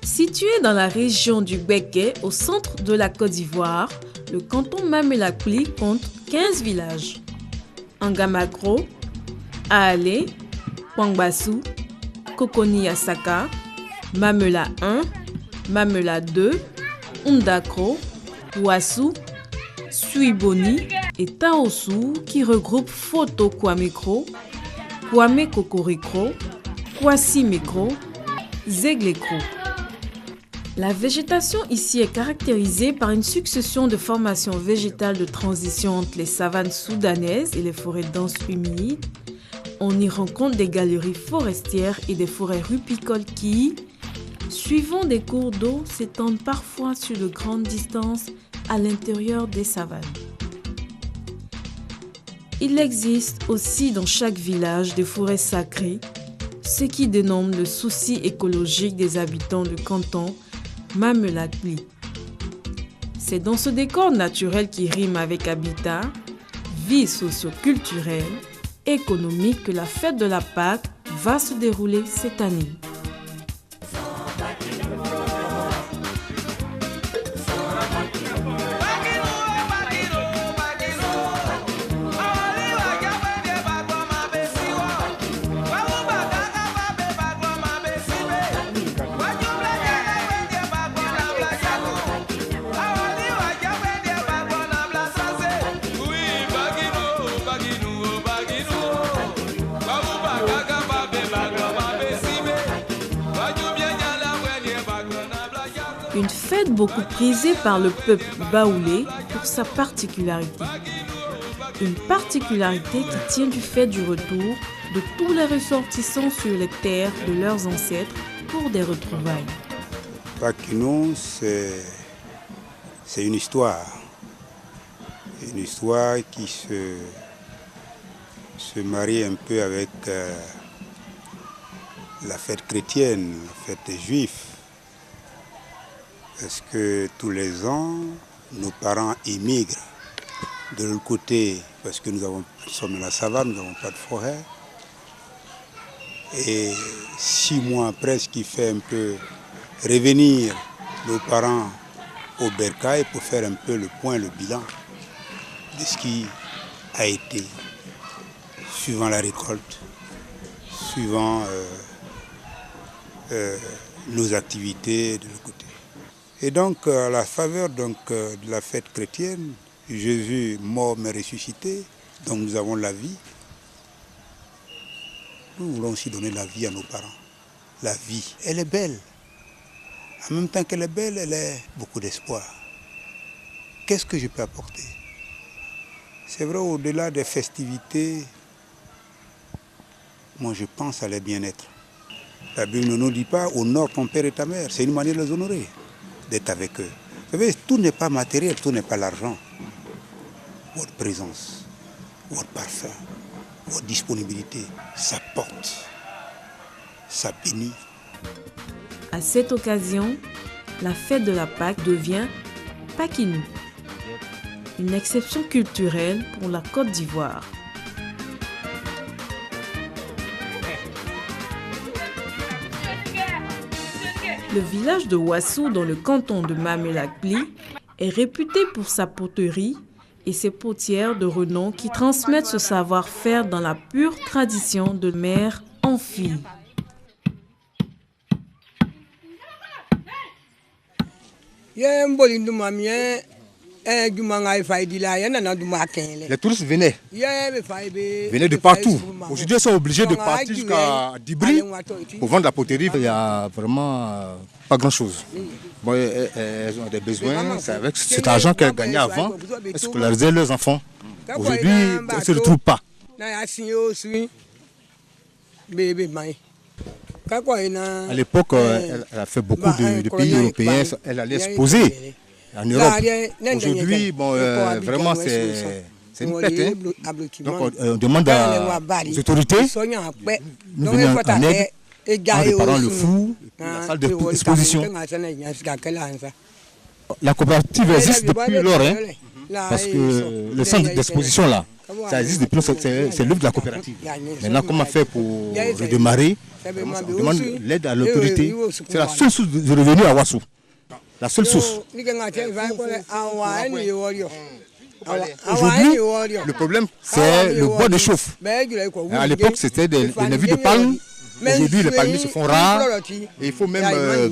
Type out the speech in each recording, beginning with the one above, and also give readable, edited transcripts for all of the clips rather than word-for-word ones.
Situé dans la région du Bégué, au centre de la Côte d'Ivoire, le canton Mamela-Kpli compte 15 villages. Angamagro, Aale, Pangbassou, Kokoni-Asaka, Mamela 1, Mamela 2, Ndakro, Ouassou, Suiboni et Taossou qui regroupent Foto Kwamekro, Kwame Kokorikro, Kwasi-Mekro, Zeglekro. La végétation ici est caractérisée par une succession de formations végétales de transition entre les savanes soudanaises et les forêts denses humides. On y rencontre des galeries forestières et des forêts rupicoles qui, suivant des cours d'eau, s'étendent parfois sur de grandes distances à l'intérieur des savanes. Il existe aussi dans chaque village des forêts sacrées, ce qui dénomme le souci écologique des habitants du canton Mamela-Kpli. C'est dans ce décor naturel qui rime avec habitat, vie socio-culturelle, économique que la fête de la Pâque va se dérouler cette année. Une fête beaucoup prisée par le peuple baoulé pour sa particularité. Une particularité qui tient du fait du retour de tous les ressortissants sur les terres de leurs ancêtres pour des retrouvailles. Pakino, c'est une histoire. Une histoire qui se marie un peu avec la fête chrétienne, la fête des Juifs. Parce que tous les ans, nos parents émigrent de l'autre côté, parce que nous sommes dans la savane, nous n'avons pas de forêt. Et 6 mois après, ce qui fait un peu revenir nos parents au bercail pour faire un peu le point, le bilan de ce qui a été, suivant la récolte, suivant nos activités de l'autre côté. Et donc, à la faveur de la fête chrétienne, Jésus mort mais ressuscité, donc nous avons la vie. Nous voulons aussi donner la vie à nos parents. La vie, elle est belle. En même temps qu'elle est belle, elle a beaucoup d'espoir. Qu'est-ce que je peux apporter? C'est vrai, au-delà des festivités, moi je pense à leur bien-être. La Bible ne nous dit pas « honore ton père et ta mère », c'est une manière de les honorer, d'être avec eux. Vous savez, tout n'est pas matériel, tout n'est pas l'argent. Votre présence, votre parfum, votre disponibilité, ça porte, ça bénit. À cette occasion, la fête de la Pâque devient Pakinou, une exception culturelle pour la Côte d'Ivoire. Le village de Ouassou, dans le canton de Mamela-Kpli, est réputé pour sa poterie et ses potières de renom qui transmettent ce savoir-faire dans la pure tradition de mère en fille. Les touristes venaient de partout. Aujourd'hui, ils sont obligés de partir jusqu'à Dibri pour vendre la poterie. Il n'y a vraiment pas grand-chose. Bon, elles ont des besoins. C'est avec cet argent qu'elles gagnaient avant, elles scolarisaient leurs enfants. Aujourd'hui, elles ne se retrouvent pas. À l'époque, elle a fait beaucoup de pays européens. Elle allait exposer en Europe. Aujourd'hui, bon, vraiment, C'est une pète. Hein. Donc on demande aux autorités de venir en aide en réparant le four, la salle d'exposition. La coopérative existe depuis lors, hein, parce que le centre d'exposition là, ça existe depuis lors, c'est l'œuvre de la coopérative. Maintenant, comment faire pour redémarrer? On demande l'aide à l'autorité. C'est la seule source de revenus à Ouassou. La seule source. Aujourd'hui, le problème, c'est le bois de chauffe. À l'époque, c'était des navires de palme. Aujourd'hui, les palmiers se font rares. Et il faut même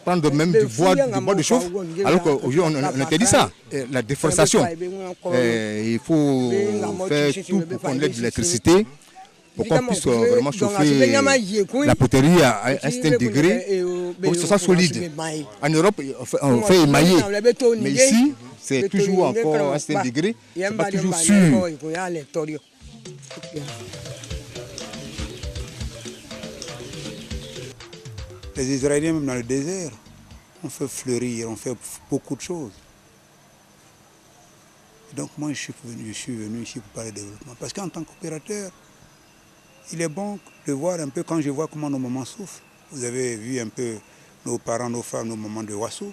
prendre même du bois de chauffe. Alors qu'aujourd'hui, on interdit ça. La déforestation. Il faut faire tout pour qu'on ait de l'électricité, pour qu'on puisse vraiment chauffer la poterie à un certain degré, pour que ce soit solide. En Europe, on fait émailler. Mais ici, c'est toujours encore à un certain degré. C'est pas toujours sûr. Les Israéliens, même dans le désert, on fait fleurir, on fait beaucoup de choses. Donc moi, je suis venu ici pour parler de développement. Parce qu'en tant qu'opérateur, il est bon de voir un peu, quand je vois comment nos mamans souffrent. Vous avez vu un peu nos parents, nos femmes, nos mamans de Ouassou,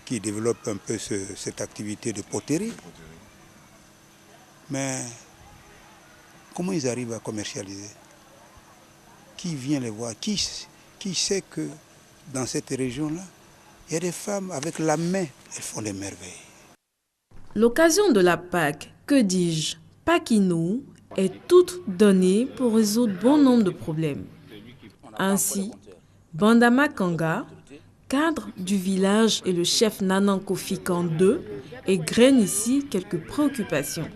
qui développent un peu cette activité de poterie. Mais comment ils arrivent à commercialiser? Qui vient les voir? Qui sait que dans cette région-là, il y a des femmes avec la main, elles font des merveilles. L'occasion de la Pâque, que dis-je, Pakinou, est toute donnée pour résoudre bon nombre de problèmes. Ainsi, Bandama Kanga, cadre du village et le chef Nanan Kofi Kande, égrène ici quelques préoccupations.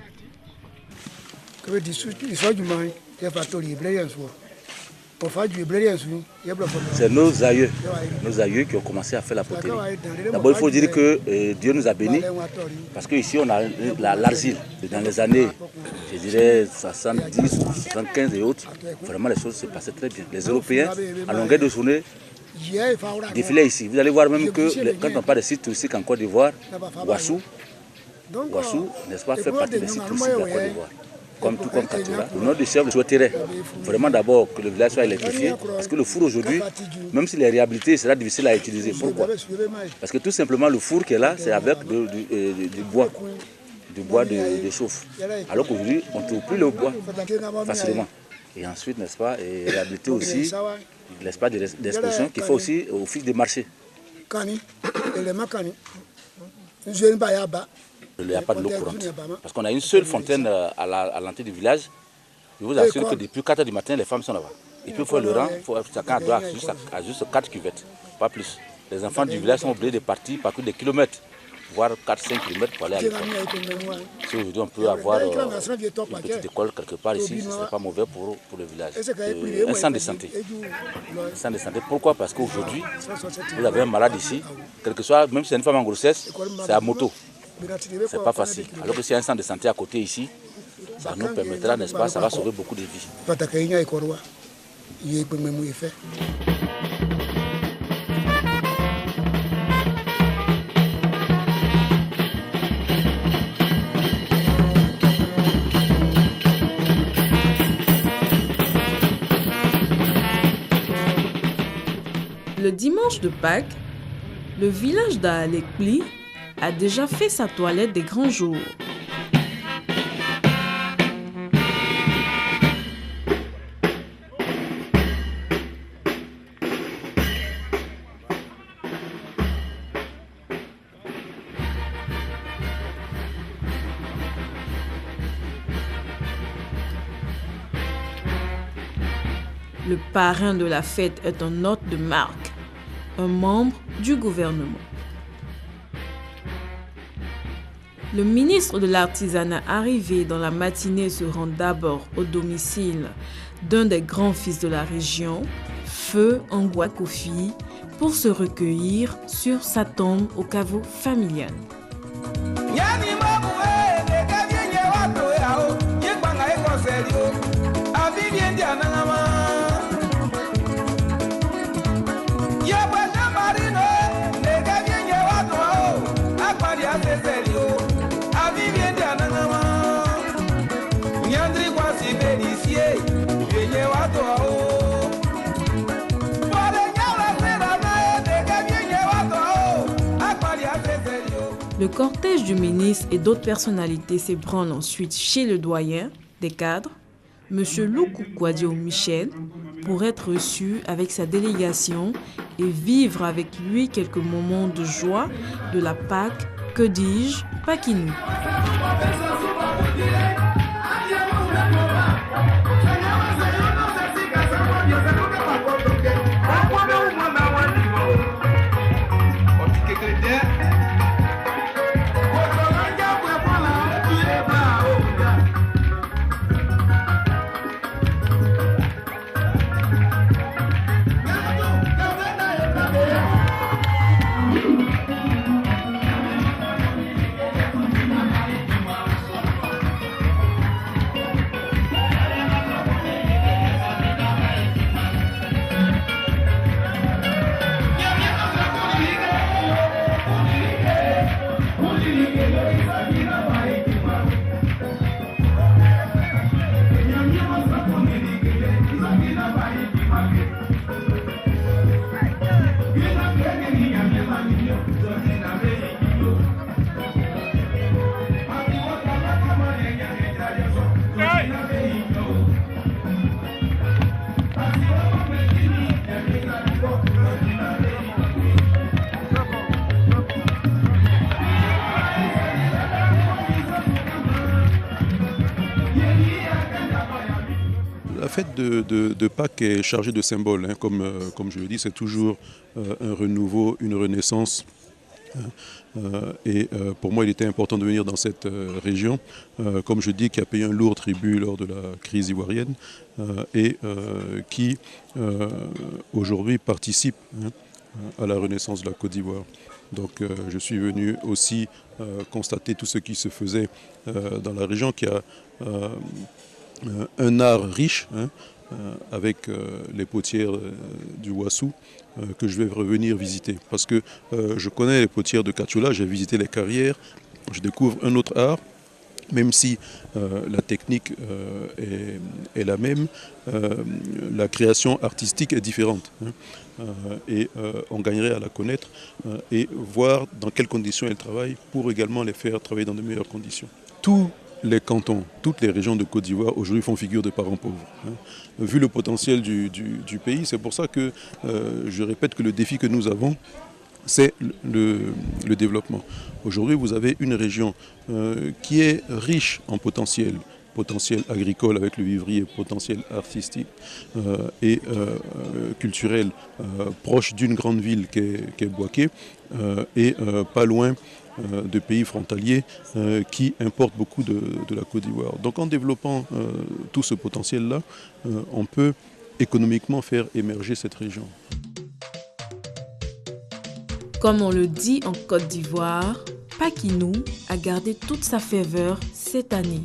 C'est nos aïeux qui ont commencé à faire la poterie. D'abord, il faut dire que Dieu nous a bénis, parce qu'ici, on a l'argile. Dans les années, je dirais 70, 75 et autres, vraiment les choses se passaient très bien. Les Européens, à longueur de journée, défilaient ici. Vous allez voir même que quand on parle de sites touristiques en Côte d'Ivoire, Ouassou, n'est-ce pas, fait partie des sites touristiques de la Côte d'Ivoire. Tout comme Katoura. Le nom du chef souhaiterait vraiment d'abord que le village soit électrifié, parce que le four aujourd'hui, même s'il est réhabilité, il sera difficile à utiliser. Pourquoi? Parce que tout simplement le four qui est là, c'est avec du bois de chauffe. Alors qu'aujourd'hui, on ne trouve plus le bois facilement. Et ensuite, n'est-ce pas, et réhabiliter aussi l'espace d'exposition qui fait aussi office de marché. Il n'y a pas de l'eau courante. Parce qu'on a une seule fontaine à l'entrée du village. Je vous assure que depuis 4 h du matin, les femmes sont là-bas. Et puis il faut le rang, chacun doit à juste 4 cuvettes, pas plus. Les enfants du village sont obligés de partir parcourir des kilomètres, voire 4-5 kilomètres pour aller à l'école. Si aujourd'hui on peut avoir une petite école quelque part ici, ce ne serait pas mauvais pour le village. Un centre de santé. Un centre de santé. Pourquoi? Parce qu'aujourd'hui, vous avez un malade ici, quel que soit, même si c'est une femme en grossesse, c'est à moto. C'est pas facile. Alors que s'il y a un centre de santé à côté ici, ça nous permettra, n'est-ce pas, ça va sauver beaucoup de vies. Le dimanche de Pâques, le village d'Aalekpli a déjà fait sa toilette des grands jours. Le parrain de la fête est un hôte de marque, un membre du gouvernement. Le ministre de l'Artisanat arrivé dans la matinée se rend d'abord au domicile d'un des grands fils de la région, Feu Angwa Kofi, pour se recueillir sur sa tombe au caveau familial. Le cortège du ministre et d'autres personnalités s'ébranle ensuite chez le doyen des cadres, M. Loukou Kouadio Michel, pour être reçu avec sa délégation et vivre avec lui quelques moments de joie de la Pâque, que dis-je, Pakinou. La fête de Pâques est chargée de symboles, hein, comme je le dis, c'est toujours un renouveau, une renaissance. Pour moi, il était important de venir dans cette région, comme je dis, qui a payé un lourd tribut lors de la crise ivoirienne qui aujourd'hui participe à la renaissance de la Côte d'Ivoire. Donc je suis venu aussi constater tout ce qui se faisait dans la région, qui a un art riche, avec les potières du Ouassou, que je vais revenir visiter. Parce que je connais les potières de Kachola, j'ai visité les carrières, je découvre un autre art, même si la technique est la même, la création artistique est différente. On gagnerait à la connaître et voir dans quelles conditions elle travaille pour également les faire travailler dans de meilleures conditions. Tous les cantons, toutes les régions de Côte d'Ivoire aujourd'hui font figure de parents pauvres. Vu le potentiel du pays, c'est pour ça que je répète que le défi que nous avons, c'est le développement. Aujourd'hui, vous avez une région qui est riche en potentiel agricole avec le vivrier, potentiel artistique et culturel, proche d'une grande ville qui est Bouaké, et pas loin de pays frontaliers qui importent beaucoup de la Côte d'Ivoire. Donc en développant tout ce potentiel-là, on peut économiquement faire émerger cette région. Comme on le dit en Côte d'Ivoire, Pakinou a gardé toute sa ferveur cette année.